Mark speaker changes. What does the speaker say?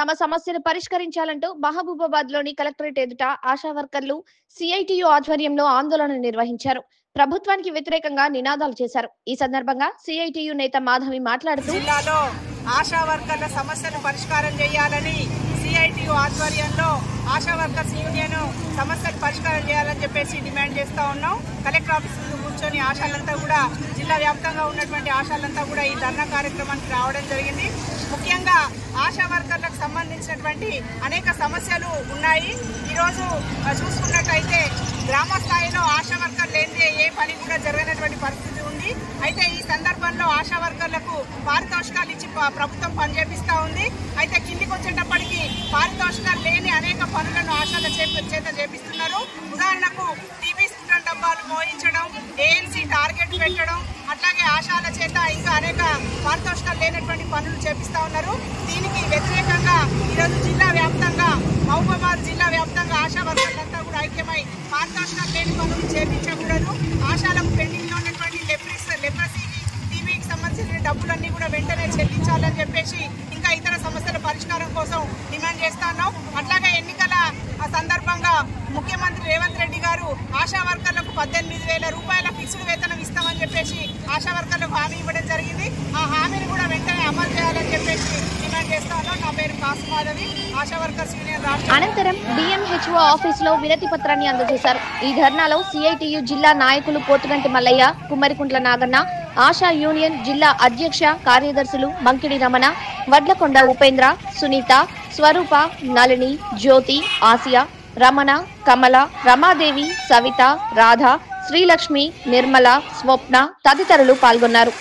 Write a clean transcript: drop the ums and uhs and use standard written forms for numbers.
Speaker 1: తమ సమస్యను పరిష్కరించాలంటూ మహబూబాబాద్లోని కలెక్టరేట్ ఎదుట ఆశా వర్కర్లు సిఐటియు ఆధ్వర్యంలో ఆందోళన నిర్వహించారు. ప్రభుత్వానికి వ్యతిరేకంగా నినాదాలు చేశారు. ఈ సందర్భంగా సిఐటియు నేత మాధవి మాట్లాడుతూ
Speaker 2: జిల్లాలో ఆశా వర్కర్ల సమస్యను పరిష్కారం చేయాలని సిఐటియు ఆధ్వర్యంలో ఆశా వర్కర్స్ యూనియన్ సమస్యలు పరిష్కారం చేయాలని చెప్పేసి డిమాండ్ చేస్తూ ఉన్నాం. కలెక్టర్ ఆఫీస్ ముందు కూర్చొని ఆశాలంతా కూడా జిల్లా వ్యాప్తంగా ఉన్నటువంటి ఆశాలంతా కూడా ఈ ధర్నా కార్యక్రమానికి రావడం జరిగింది. ముఖ్యంగా ఆశా వర్కర్లకు సంబంధించినటువంటి అనేక సమస్యలు ఉన్నాయి. ఈరోజు చూసుకున్నట్టయితే గ్రామ స్థాయిలో ఆశా వర్కర్ లేనిదే ఏ పని కూడా జరగనటువంటి పరిస్థితి ఉంది. అయితే ఈ సందర్భంలో ఆశా వర్కర్లకు పారితోషికాలు ఇచ్చి ప్రభుత్వం పనిచేపిస్తూ ఉంది. అయితే కిందికి వచ్చేటప్పటికి పారితోషికాలు లేని అనేక పనులను ఆశాల చేత చేపిస్తున్నారు. ఉదాహరణకు టీవీ స్కూటర్ డబ్బాలు మోయించడం, ఏఎన్సీ టార్గెట్ పెట్టడం, అట్లాగే ఆశాల చేత ఇంకా అనేక పారితోషికాలు లేనటువంటి పనులు చేపిస్తూ ఉన్నారు. దీనికి వ్యతిరేకంగా ఈరోజు జిల్లా వ్యాప్తంగా మహబూబాబాద్ జిల్లా వ్యాప్తంగా ఆశా వర్కర్లంతా కూడా ఐక్యమై పారితోషికాలు లేని పనులు చేపించకూడదు, ఆశాలకు పెండింగ్లో ఉన్నటువంటి లెప్రసీకి టీవీకి సంబంధించిన డబ్బులన్నీ కూడా వెంటనే చెల్లించాలని చెప్పేసి ఇంకా ఇతర సమస్యల పరిష్కారం కోసం డిమాండ్ చేస్తున్నాం. అట్లాగే ఎన్నికల సందర్భంగా ముఖ్యమంత్రి రేవంత్ రెడ్డి గారు ఆశా వర్కర్లకు 18,000 రూపాయల ఫిక్స్డ్ వేతనం ఇస్తామని చెప్పేసి ఆశా వర్కర్లకు హామీ ఇవ్వడం జరిగింది. ఆ హామీని కూడా వెంటనే అమలు చేయాలని చెప్పేసి డిమాండ్ చేస్తాను. నా పేరు కాసుమాధవి, ఆశా వర్కర్స్ యూనియన్ రాష్ట్ర.
Speaker 1: అనంతరం డిఎంహెచ్ఓ ఆఫీసులో వినతి పత్రాన్ని అందజేశారు. ఈ ధర్నాలో సిఐటియు జిల్లా నాయకులు పోతుగంటి మల్లయ్య, కుమ్మరికుంట్ల నాగన్న, ఆశా యూనియన్ జిల్లా అధ్యక్ష కార్యదర్శులు మంకిడి రమణ, వడ్లకొండ ఉపేంద్ర, సునీత, స్వరూప, నళిని, జ్యోతి, ఆసియా, రమణ, కమల, రమాదేవి, సవిత, రాధ, శ్రీలక్ష్మి, నిర్మల, స్వప్న తదితరులు పాల్గొన్నారు.